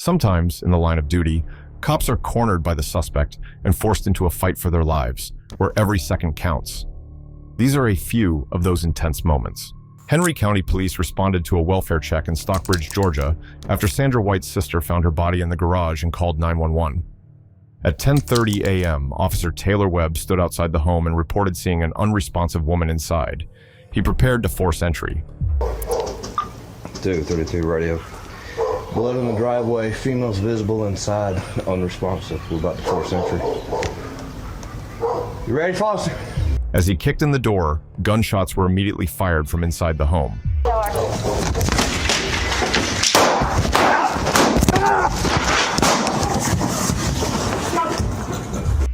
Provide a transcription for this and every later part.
Sometimes, in the line of duty, cops are cornered by the suspect and forced into a fight for their lives, where every second counts. These are a few of those intense moments. Henry County Police responded to a welfare check in Stockbridge, Georgia, after Sandra White's sister found her body in the garage and called 911. At 10:30 a.m., Officer Taylor Webb stood outside the home and reported seeing an unresponsive woman inside. He prepared to force entry. 232 radio. Blood in the driveway, females visible inside, unresponsive. We're about to force entry. You ready, Foster? As he kicked in the door, gunshots were immediately fired from inside the home.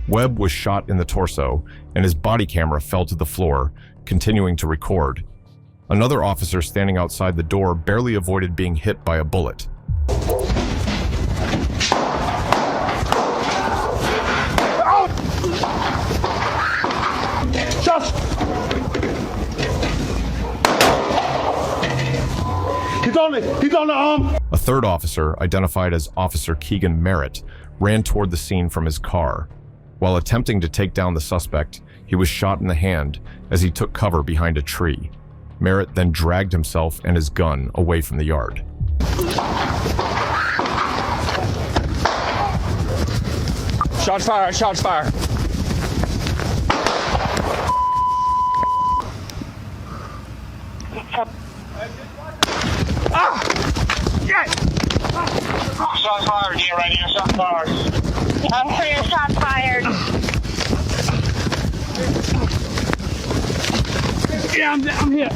Webb was shot in the torso, and his body camera fell to the floor, continuing to record. Another officer standing outside the door barely avoided being hit by a bullet. He's on the arm. A third officer, identified as Officer Keegan Merritt, ran toward the scene from his car. While attempting to take down the suspect, he was shot in the hand as he took cover behind a tree. Merritt then dragged himself and his gun away from the yard. Shots fired, shots fired. Shots fired, get right here, shots fired. I'm hearing shots fired. Yeah, I'm here.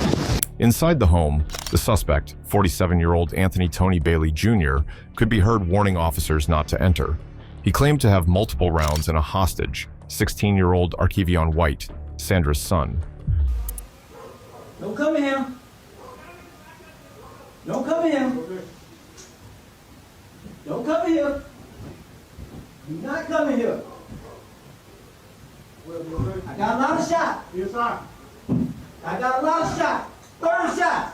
Inside the home, the suspect, 47-year-old Anthony Tony Bailey Jr., could be heard warning officers not to enter. He claimed to have multiple rounds and a hostage, 16-year-old Arkevion White, Sandra's son. Don't come in here. Don't come in here. Don't come in here. Do not come in here. I got a lot of shots. Yes, sir. I got a lot of shots. 30 shots.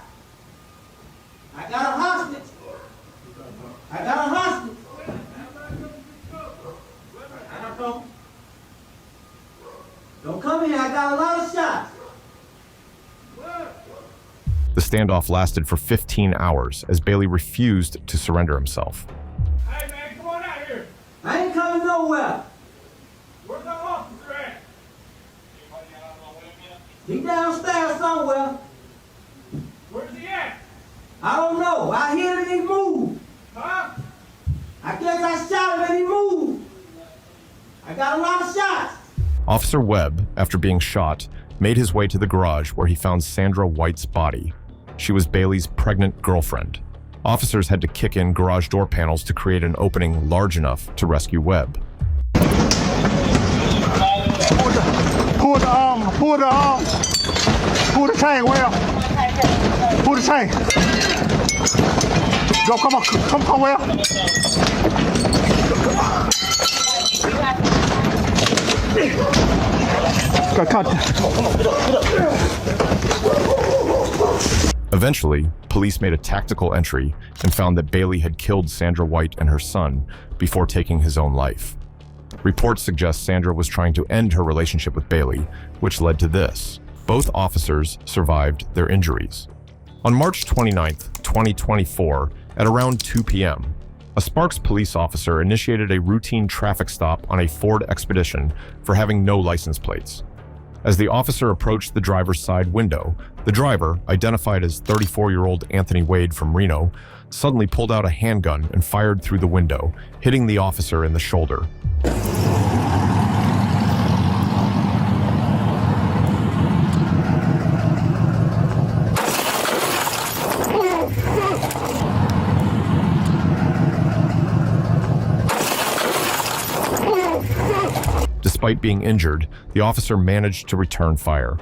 I got a hostage. I got a hostage. Don't come in here. I got a lot of shots. The standoff lasted for 15 hours as Bailey refused to surrender himself. Hey, man, come on out here. I ain't coming nowhere. Where's the officer at? He downstairs somewhere. Where's he at? I don't know. I hear him and he moved. Huh? I guess I shot him and he moved. I got a lot of shots. Officer Webb, after being shot, made his way to the garage where he found Sandra White's body. She was Bailey's pregnant girlfriend. Officers had to kick in garage door panels to create an opening large enough to rescue Webb. Pull the chain, Will. Pull the chain. Go, come on, Will. Eventually, police made a tactical entry and found that Bailey had killed Sandra White and her son before taking his own life. Reports suggest Sandra was trying to end her relationship with Bailey, which led to this. Both officers survived their injuries. On March 29, 2024, at around 2 p.m., a Sparks police officer initiated a routine traffic stop on a Ford Expedition for having no license plates. As the officer approached the driver's side window, the driver, identified as 34-year-old Anthony Wade from Reno, suddenly pulled out a handgun and fired through the window, hitting the officer in the shoulder. Despite being injured, the officer managed to return fire.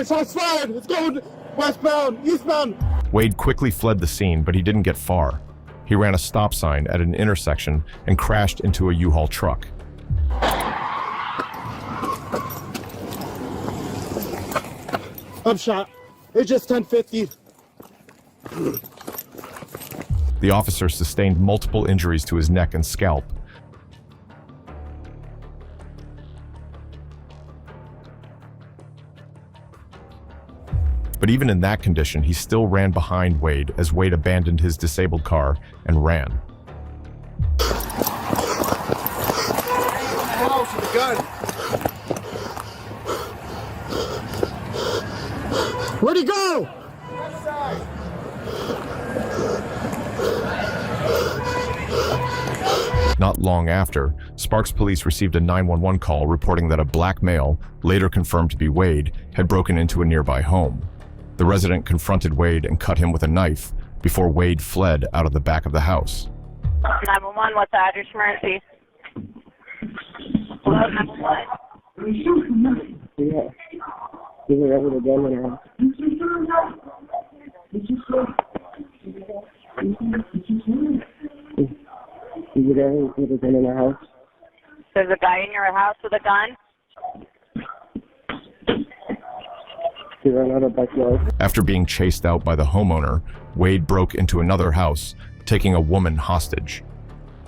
Shots fired. It's going westbound, eastbound. Wade quickly fled the scene, but he didn't get far. He ran a stop sign at an intersection and crashed into a U-Haul truck. I'm shot. It's just 1050. The officer sustained multiple injuries to his neck and scalp. But even in that condition, he still ran behind Wade as Wade abandoned his disabled car and ran. House with a gun. Where'd he go? Not long after, Sparks police received a 911 call reporting that a black male, later confirmed to be Wade, had broken into a nearby home. The resident confronted Wade and cut him with a knife before Wade fled out of the back of the house. 911, what's the address emergency? Hello, 911. Yeah. You were able to go in our house. You were able to go in our house. There's a guy in your house with a gun? He ran out of backyard. After being chased out by the homeowner, Wade broke into another house, taking a woman hostage.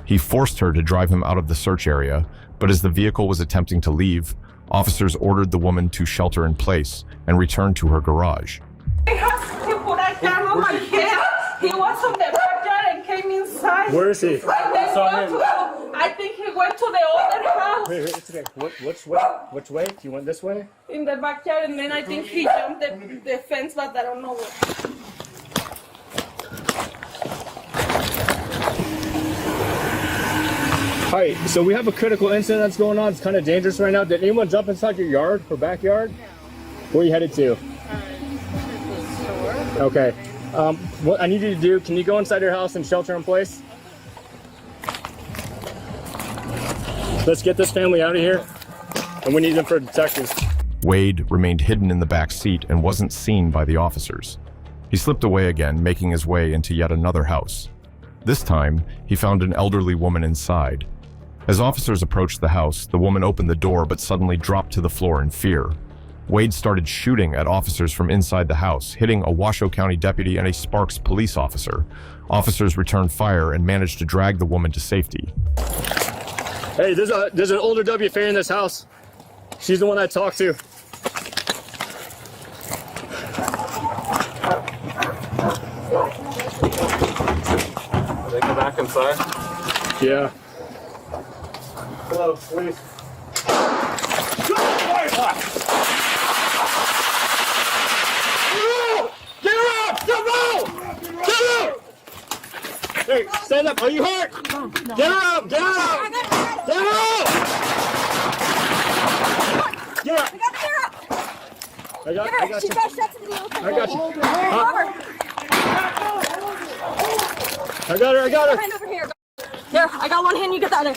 He forced her to drive him out of the search area, but as the vehicle was attempting to leave, officers ordered the woman to shelter in place and return to her garage. He put a gun on my head. He was on the backyard and came inside. Where is he? I think he went to the other house Wait, it's okay. Which way? You went this way? in the backyard, and then I think he jumped the fence, but I don't know what. Alright, so we have a critical incident that's going on. It's kind of dangerous right now. Did anyone jump inside your yard or backyard? Where are you headed to? Okay. What I need you to do, can you go inside your house and shelter in place? Let's get this family out of here, and we need them for detectives. Wade remained hidden in the back seat and wasn't seen by the officers. He slipped away again, making his way into yet another house. This time, he found an elderly woman inside. As officers approached the house, the woman opened the door but suddenly dropped to the floor in fear. Wade started shooting at officers from inside the house, hitting a Washoe County deputy and a Sparks police officer. Officers returned fire and managed to drag the woman to safety. Hey, there's an older WFA in this house. She's the one I talked to. They go back inside? Yeah. Hello, please. Get her up! Get her! Hey, stand up. Are you hurt? Get her up! Get her up! Get her up! Get her up! I got you. She's got shots in the I got you. Huh? I got her. Hand over here. There, I got one hand, you get the other.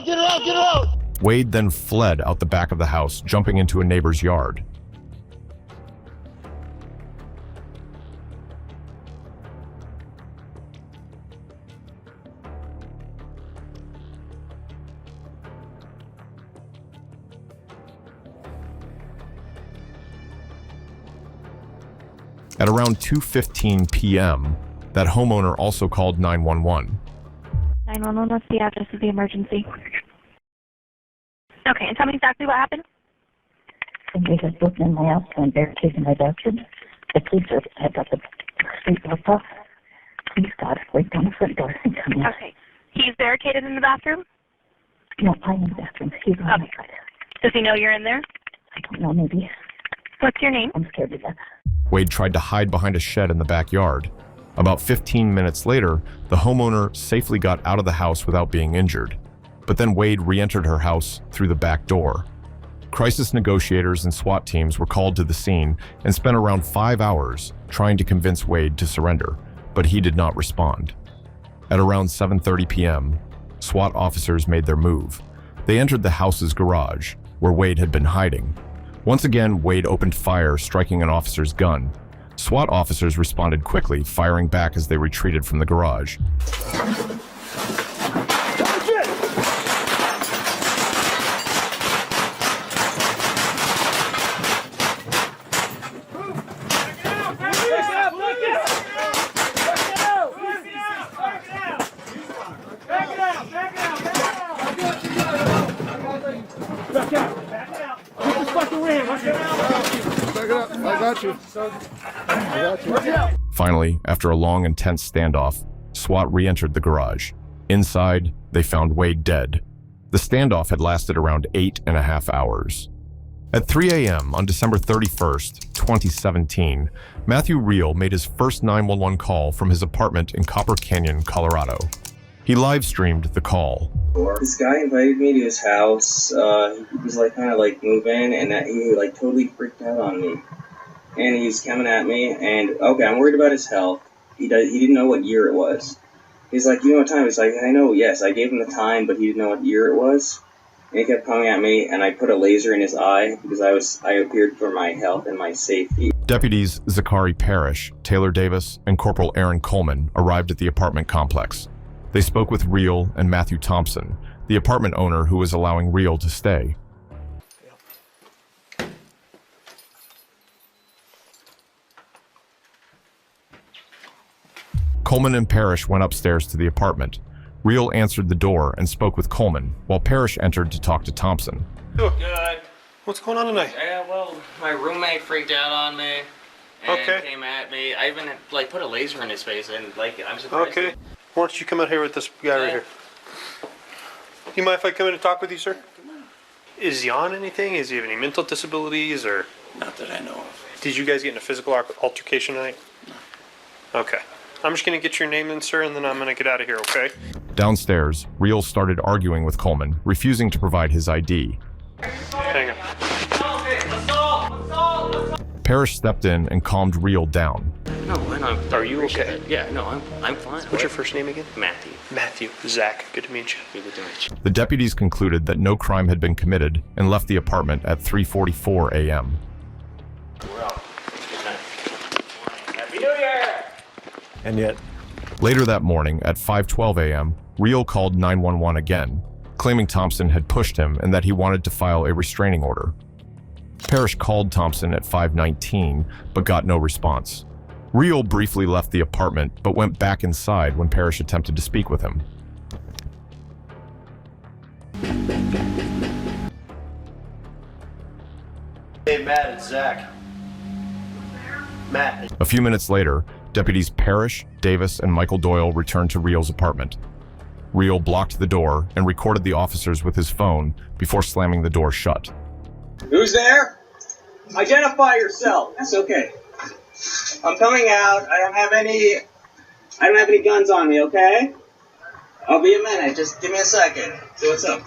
Get her out! Wade then fled out the back of the house, jumping into a neighbor's yard. At around 2:15 p.m., that homeowner also called 911. 911, what's the address of the emergency? Okay, and tell me exactly what happened. Somebody has broken in my house and barricaded my bathroom. The police have got the street blocked off. Please, God, wait down the front door and come in. Okay. He's barricaded in the bathroom? No, I'm in the bathroom. He's on my side. Does he know you're in there? I don't know, maybe. What's your name? I'm scared to death. Wade tried to hide behind a shed in the backyard. About 15 minutes later, the homeowner safely got out of the house without being injured. But then Wade re-entered her house through the back door. Crisis negotiators and SWAT teams were called to the scene and spent around 5 hours trying to convince Wade to surrender, but he did not respond. At around 7:30 p.m., SWAT officers made their move. They entered the house's garage, where Wade had been hiding. Once again, Wade opened fire, striking an officer's gun. SWAT officers responded quickly, firing back as they retreated from the garage. Back out. Back out. Get this fucking ram. Back it up. I got you. Watch out. Finally, after a long and tense standoff, SWAT re-entered the garage. Inside, they found Wade dead. The standoff had lasted around 8.5 hours. At 3 a.m. on December 31st, 2017, Matthew Reel made his first 911 call from his apartment in Copper Canyon, Colorado. He live-streamed the call. This guy invited me to his house. He was kind of move in, and he totally freaked out on me. And he was coming at me, and okay, I'm worried about his health. He didn't know what year it was. He's like, you know what time? He's like, I know, yes. I gave him the time, but he didn't know what year it was. And he kept coming at me, and I put a laser in his eye because I appeared for my health and my safety. Deputies Zachary Parrish, Taylor Davis, and Corporal Aaron Coleman arrived at the apartment complex. They spoke with Reel and Matthew Thompson, the apartment owner who was allowing Reel to stay. Coleman and Parrish went upstairs to the apartment. Reel answered the door and spoke with Coleman, while Parrish entered to talk to Thompson. Good. What's going on tonight? Well, my roommate freaked out on me and came at me. I even put a laser in his face, and I'm surprised. Okay. Why don't you come out here with this guy right here? Do you mind if I come in and talk with you, sir? Is he on anything? Does he have any mental disabilities or? Not that I know of. Did you guys get in a physical altercation tonight? No. Okay. I'm just going to get your name in, sir, and then I'm going to get out of here, okay? Downstairs, Reel started arguing with Coleman, refusing to provide his ID. Hang on. Parrish stepped in and calmed Reel down. No, Are you okay? Yeah, no, I'm fine. What's your first name again? Matthew. Matthew. Zach. Good to meet you. Good to meet you. The deputies concluded that no crime had been committed and left the apartment at 3:44 a.m. We're out. Good night. Happy New Year! And yet, later that morning at 5:12 a.m., Reel called 911 again, claiming Thompson had pushed him and that he wanted to file a restraining order. Parrish called Thompson at 5:19, but got no response. Reel briefly left the apartment, but went back inside when Parrish attempted to speak with him. hey, Matt, it's Zach. Matt. A few minutes later, deputies Parrish, Davis, and Michael Doyle returned to Reel's apartment. Reel blocked the door and recorded the officers with his phone before slamming the door shut. Who's there? Identify yourself. That's okay. I'm coming out. I don't have any guns on me, okay? I'll be a minute. Just give me a second. So what's up?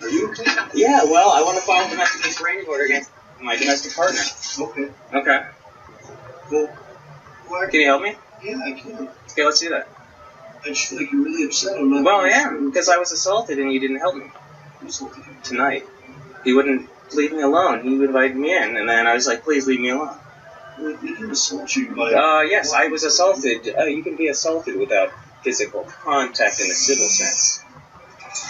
Are you okay? Yeah, well, I want to file a domestic restraining order against my domestic partner. Okay. Okay. Well, can you help me? Yeah, I can. Okay, let's do that. I just feel like you're really upset. I'm not. Well, I am, because I was assaulted and you didn't help me. Tonight. He wouldn't leave me alone. He invited me in, and then I was like, please leave me alone. Well, he didn't assault you by... Yes, I was assaulted. You can be assaulted without physical contact in the civil sense.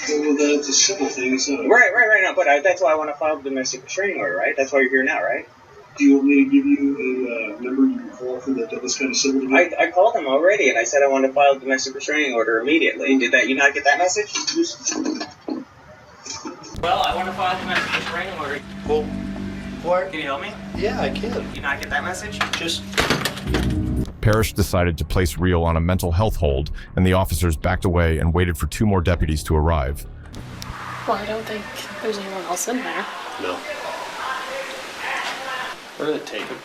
Well, then it's a civil thing, isn't it? Right. No, but that's why I want to file the domestic restraining order, right? That's why you're here now, right? Do you want me to give you a number you can call for this kind of civil debate? I called him already, and I said I wanted to file a domestic restraining order immediately. Did you not get that message? Well, I want to file a domestic restraining order. Well, what? Can you help me? Yeah, I can. Did you not get that message? Just... Parrish decided to place Reel on a mental health hold, and the officers backed away and waited for 2 more deputies to arrive. Well, I don't think there's anyone else in there. No. We're going to take him.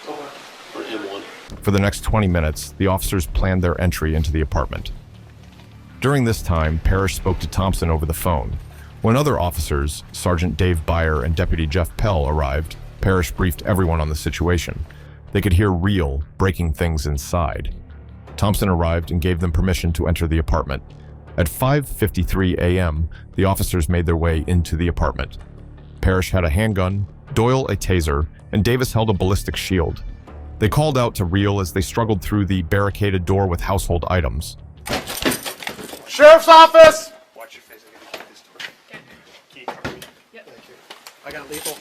Or M1. For the next 20 minutes, the officers planned their entry into the apartment. During this time, Parrish spoke to Thompson over the phone. When other officers, Sergeant Dave Byer and Deputy Jeff Pell, arrived, Parrish briefed everyone on the situation. They could hear Reel breaking things inside. Thompson arrived and gave them permission to enter the apartment. At 5:53 a.m., the officers made their way into the apartment. Parrish had a handgun, Doyle a taser, and Davis held a ballistic shield. They called out to Reel as they struggled through the barricaded door with household items. Sheriff's office! Watch your face. I gotta keep this door. Key, cover me. Yep. Thank you. I got lethal.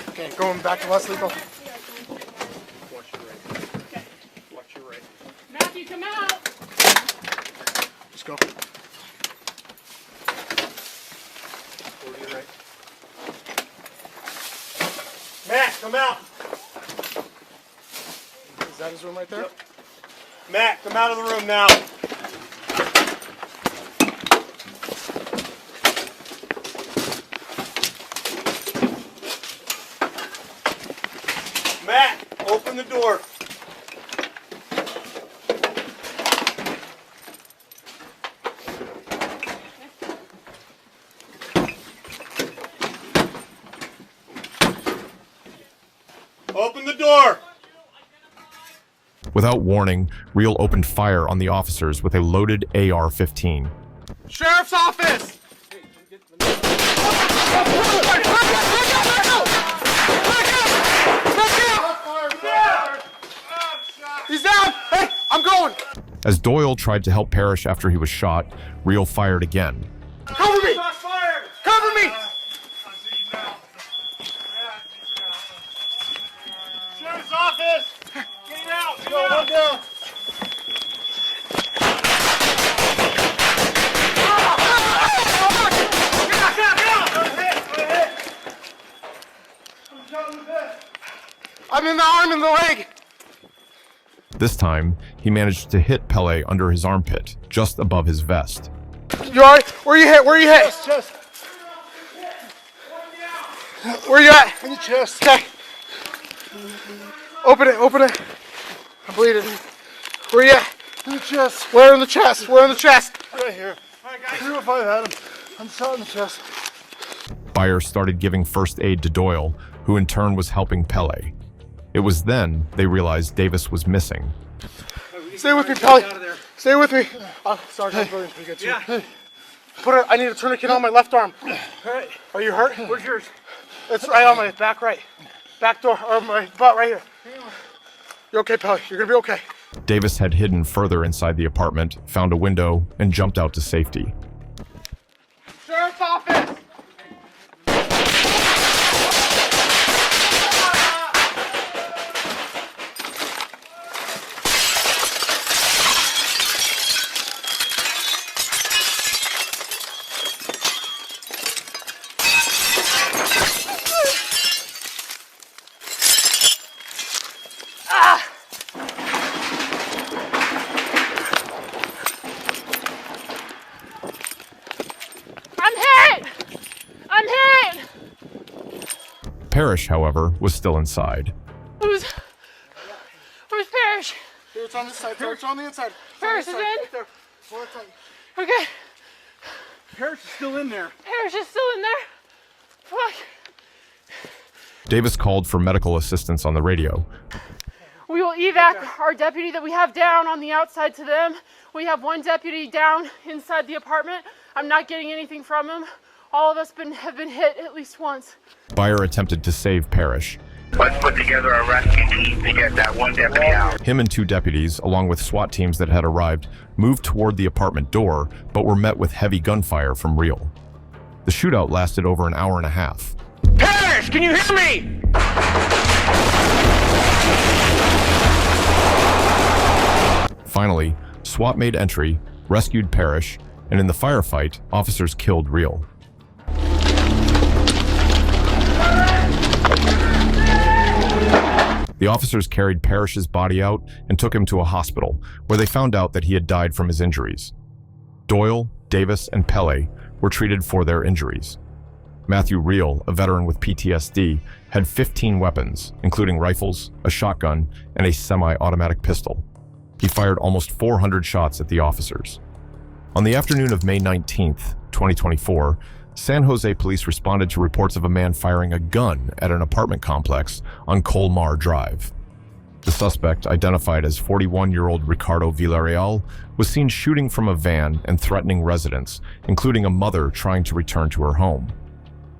Okay, going back to less lethal. Watch your right. Okay. Watch your right. Matthew, come out! Let's go. come out. Is that his room right there? Yep. Matt, come out of the room now. Matt, open the door. Open the door. Without warning, Real opened fire on the officers with a loaded AR-15. Sheriff's office! He's down! Hey, I'm going! As Doyle tried to help Parrish after he was shot, Real fired again. Cover me! Cover me! Sheriff's office! Getting out! Get out! One down! I'm in the arm and the leg! This time, he managed to hit Pele under his armpit, just above his vest. You alright? Where you hit? Where you hit? Chest. Where you at? In the chest. Okay. Open it, open it. I'm bleeding. Where you at? In the chest. Where in the chest? Where in the chest? Right here. Alright guys. 305 had him. I'm shot in the chest. Byer started giving first aid to Doyle, who in turn was helping Pele. It was then they realized Davis was missing. Stay with me, Pele. Stay with me. Sergeant, pretty good too. Yeah. I need a tourniquet on my left arm. Right. Are you hurt? Where's yours? It's right on my back right. Back door, or my butt right here. You're okay, Pele. You're gonna be okay. Davis had hidden further inside the apartment, found a window, and jumped out to safety. Sheriff's office! Parrish, however, was still inside. Where's Parrish? Here, it's on this side. It's on the inside. Parrish is in? Right there. Okay. Parrish is still in there. Parrish is still in there? Fuck. Davis called for medical assistance on the radio. We will evac our deputy that we have down on the outside to them. We have one deputy down inside the apartment. I'm not getting anything from him. All of us have been hit at least once. Byer attempted to save Parrish. Let's put together a rescue team to get that one deputy out. Him and two deputies, along with SWAT teams that had arrived, moved toward the apartment door, but were met with heavy gunfire from Real. The shootout lasted over an hour and a half. Parrish, can you hear me? Finally, SWAT made entry, rescued Parrish, and in the firefight, officers killed Real. The officers carried Parrish's body out and took him to a hospital, where they found out that he had died from his injuries. Doyle, Davis, and Pele were treated for their injuries. Matthew Real, a veteran with PTSD, had 15 weapons, including rifles, a shotgun, and a semi-automatic pistol. He fired almost 400 shots at the officers. On the afternoon of May 19th, 2024, San Jose police responded to reports of a man firing a gun at an apartment complex on Colmar Drive. The suspect, identified as 41-year-old Ricardo Villarreal, was seen shooting from a van and threatening residents, including a mother trying to return to her home.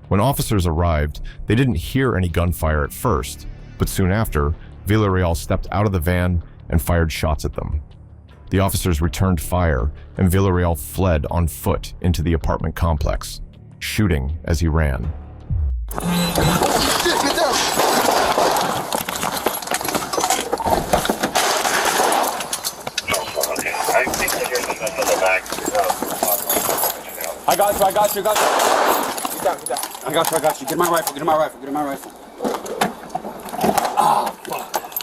When officers arrived, they didn't hear any gunfire at first, but soon after, Villarreal stepped out of the van and fired shots at them. The officers returned fire, and Villarreal fled on foot into the apartment complex, shooting as he ran. I got you. Get down. I got you. Get my rifle.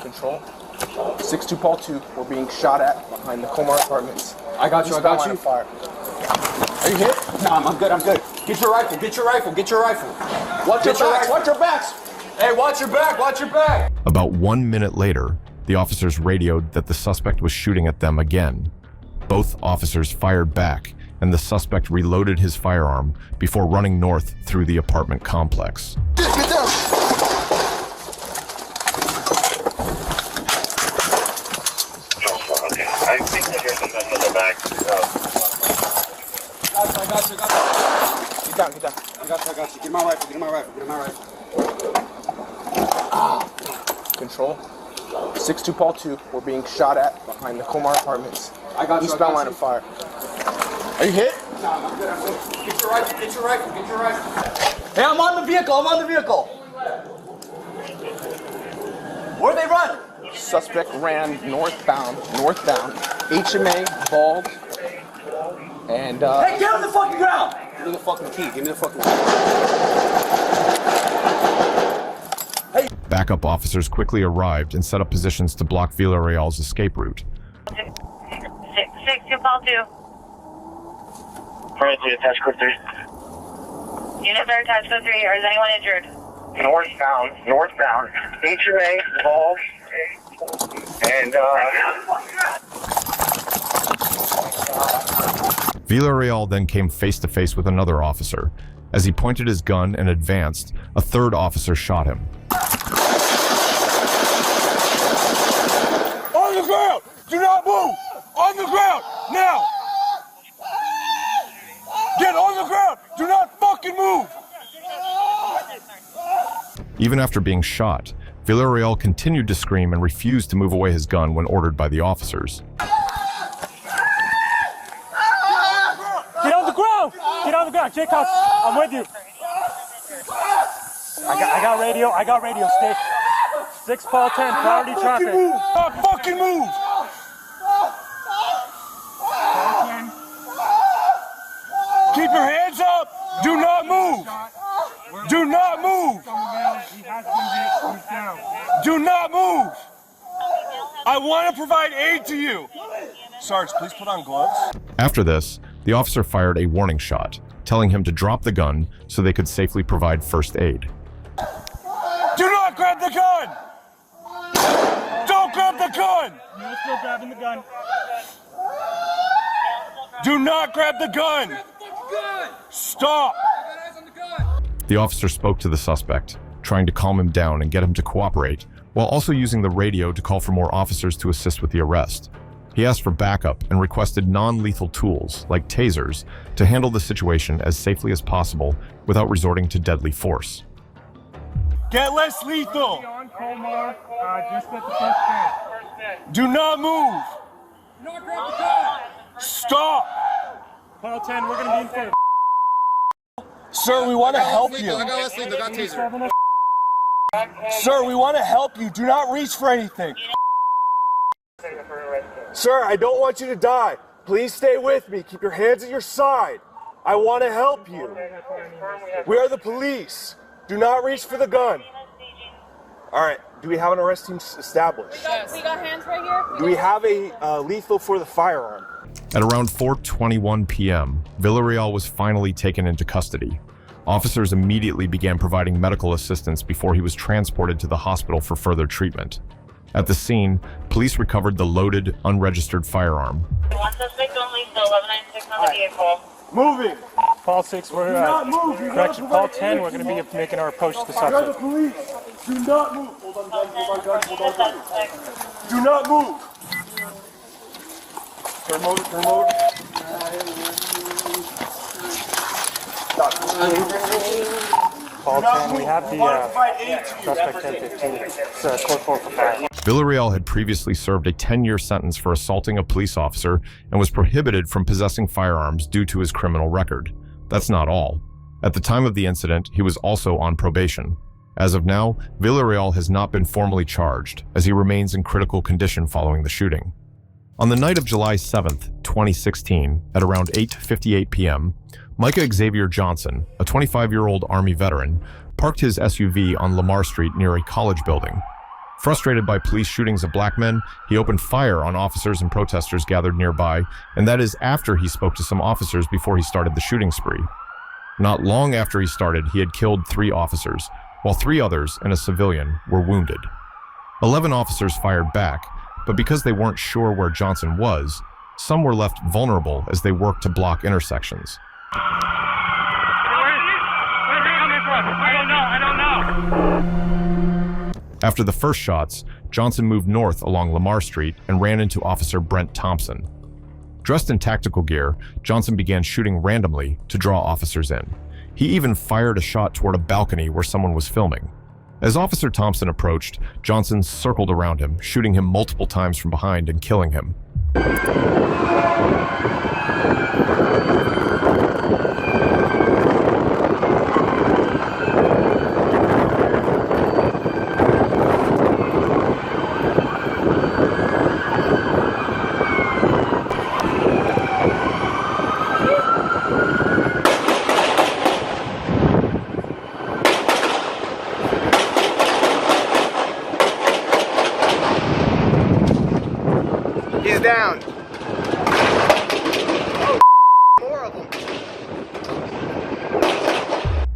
Control. 6-2 Paul 2. We're being shot at behind the Comar Apartments. I got you. Fire. Are you hit? No, I'm good. Get your rifle. Watch your backs. Hey, watch your back. About 1 minute later, the officers radioed that the suspect was shooting at them again. Both officers fired back, and the suspect reloaded his firearm before running north through the apartment complex. Get down. Okay, I think that there's something in the back. I got you. Get down. I got you. Get my rifle. Control. 6-2 Paul 2. We're being shot at behind the Comar Apartments. I got you. Eastbound line of fire. Are you hit? No, I'm good. Get your rifle. Hey, I'm on the vehicle. Where they run? Suspect ran northbound, HMA, bald, and Hey, get on the fucking ground! Give me the fucking key. Backup officers quickly arrived and set up positions to block Villarreal's escape route. 6-2 Paul 2. Currently attached code 3. Unit bear attached code 3. Or is anyone injured? Northbound. HMA, bald, and Villarreal then came face to face with another officer. As he pointed his gun and advanced, a third officer shot him. On the ground! Do not move! On the ground! Now! Get on the ground! Do not fucking move! Even after being shot, Villarreal continued to scream and refused to move away his gun when ordered by the officers. Get on the ground! Jacob, I'm with you. I got radio. Stay. 6 Paul 10, priority traffic. Don't fucking move! Keep your hands up! Do not move! Do not move! Do not move! I want to provide aid to you! Sarge, please put on gloves. After this, the officer fired a warning shot, telling him to drop the gun so they could safely provide first aid. Do not grab the gun! Don't grab the gun! You're still grabbing the gun. Do not grab the gun! Stop! The officer spoke to the suspect, trying to calm him down and get him to cooperate, while also using the radio to call for more officers to assist with the arrest. He asked for backup and requested non-lethal tools, like tasers, to handle the situation as safely as possible without resorting to deadly force. Get less lethal! On Comar, just at the first stand. Do not move! Do not grab the gun! Stop! Paul 10, we're gonna be in for Sir, we want to help you. Sir, we want to help you. Do not reach for anything. Sir, I don't want you to die. Please stay with me. Keep your hands at your side. I want to help you. We are the police. Do not reach for the gun. All right. Do we have an arrest team established? We got hands right here. Do we have a lethal for the firearm? At around 4:21 p.m., Villarreal was finally taken into custody. Officers immediately began providing medical assistance before he was transported to the hospital for further treatment. At the scene, police recovered the loaded, unregistered firearm. One suspect only, so 1196 on the vehicle. Moving! Paul 6, we're correction. Paul 10, we're going to be making our approach to the suspect. Police! Do not move! Hold on, guys. Do not move! Turn motor. Paul 10, we have the suspect 1015. It's code 4 for 5. Villarreal had previously served a 10-year sentence for assaulting a police officer and was prohibited from possessing firearms due to his criminal record. That's not all. At the time of the incident, he was also on probation. As of now, Villarreal has not been formally charged, as he remains in critical condition following the shooting. On the night of July 7th, 2016, at around 8:58 p.m., Micah Xavier Johnson, a 25-year-old Army veteran, parked his SUV on Lamar Street near a college building. Frustrated by police shootings of black men, he opened fire on officers and protesters gathered nearby, and that is after he spoke to some officers before he started the shooting spree. Not long after he started, he had killed 3 officers, while 3 others and a civilian were wounded. 11 officers fired back, but because they weren't sure where Johnson was, some were left vulnerable as they worked to block intersections. I don't know. After the first shots, Johnson moved north along Lamar Street and ran into Officer Brent Thompson. Dressed in tactical gear, Johnson began shooting randomly to draw officers in. He even fired a shot toward a balcony where someone was filming. As Officer Thompson approached, Johnson circled around him, shooting him multiple times from behind and killing him. He's down.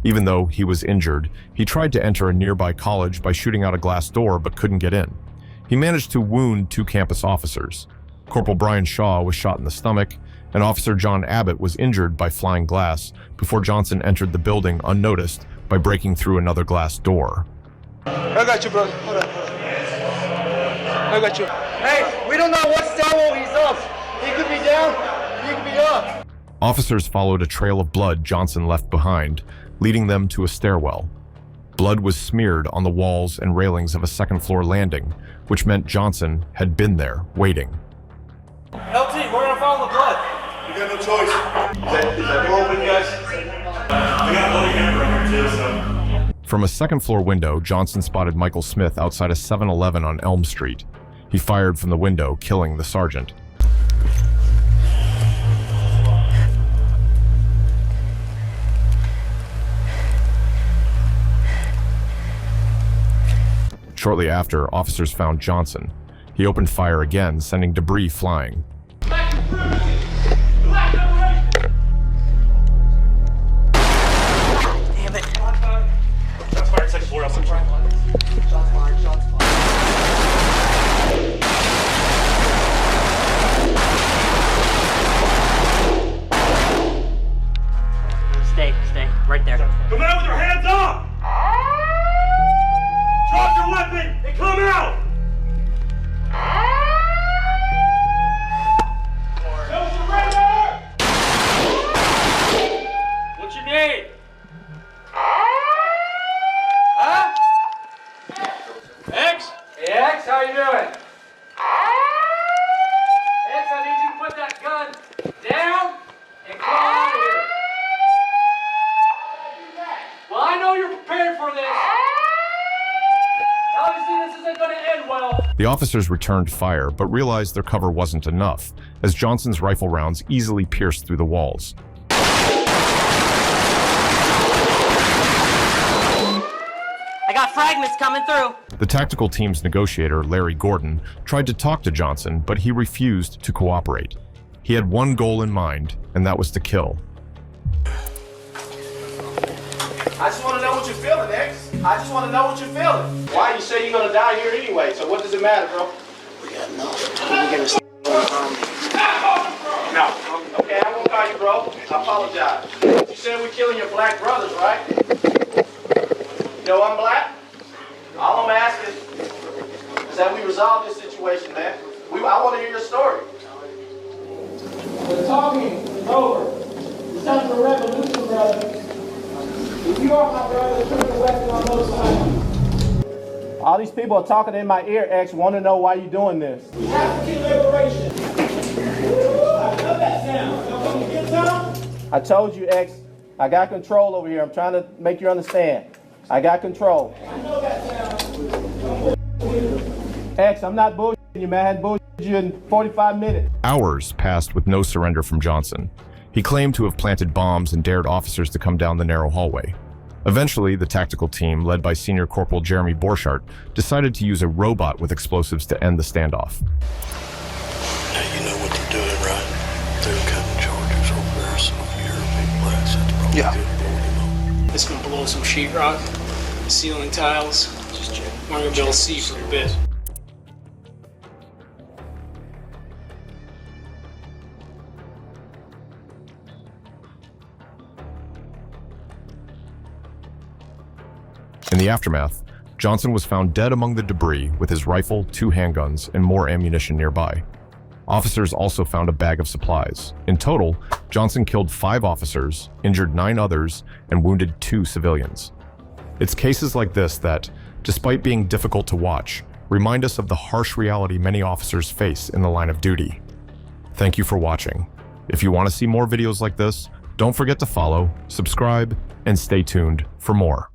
Even though he was injured, he tried to enter a nearby college by shooting out a glass door but couldn't get in. He managed to wound 2 campus officers. Corporal Brian Shaw was shot in the stomach, and Officer John Abbott was injured by flying glass before Johnson entered the building unnoticed by breaking through another glass door. I got you, brother. Hold on. I got you. Hey, we don't know what stairwell he's up. He could be down, he could be up. Officers followed a trail of blood Johnson left behind, leading them to a stairwell. Blood was smeared on the walls and railings of a second-floor landing, which meant Johnson had been there, waiting. LT, we're gonna follow the blood. You got no choice. Is that door open, guys? I got bloody hammer right here, too, so. From a second-floor window, Johnson spotted Michael Smith outside a 7-Eleven on Elm Street. He fired from the window, killing the sergeant. Shortly after, officers found Johnson. He opened fire again, sending debris flying. Damn it. Shots fired, second floor, outside. Shots fired, shots fired. Stay, right there. Come out with your hands up! Drop your weapon and come out! No surrender! What's your name? Huh? X? Hey, X, how you doing? X, I need you to put that gun down and come out of here. Well, I know you're prepared for this. Obviously, this isn't going to end well. The officers returned fire, but realized their cover wasn't enough, as Johnson's rifle rounds easily pierced through the walls. I got fragments coming through. The tactical team's negotiator, Larry Gordon, tried to talk to Johnson, but he refused to cooperate. He had one goal in mind, and that was to kill. I just want to know what you're feeling, X. I just want to know what you're feeling. Why? You say you're going to die here anyway, so what does it matter, bro? We got no. No. Okay, I won't call you, bro. I apologize. You said we're killing your black brothers, right? You know I'm black? All I'm asking is that we resolve this situation, man. I want to hear your story. The talking is over. It's time for revolution, brother. If you are my brother, put the weapon on both sides. All these people are talking in my ear, X, want to know why you're doing this. We have to get liberation. I love that sound. Y'all want to get some? I told you, X, I got control over here. I'm trying to make you understand. I got control. I know that sound. X, I'm not bullshitting you, man. I hadn't bullshitted you in 45 minutes. Hours passed with no surrender from Johnson. He claimed to have planted bombs and dared officers to come down the narrow hallway. Eventually, the tactical team, led by Senior Corporal Jeremy Borchardt, decided to use a robot with explosives to end the standoff. Now you know what they're doing, right? They're cutting charges over there, so if you're a big blast, that's probably good for you. It's gonna blow some sheetrock, ceiling tiles. Just check. We're gonna be able to see for a bit. In the aftermath, Johnson was found dead among the debris with his rifle, 2 handguns, and more ammunition nearby. Officers also found a bag of supplies. In total, Johnson killed 5 officers, injured 9 others, and wounded 2 civilians. It's cases like this that, despite being difficult to watch, remind us of the harsh reality many officers face in the line of duty. Thank you for watching. If you want to see more videos like this, don't forget to follow, subscribe, and stay tuned for more.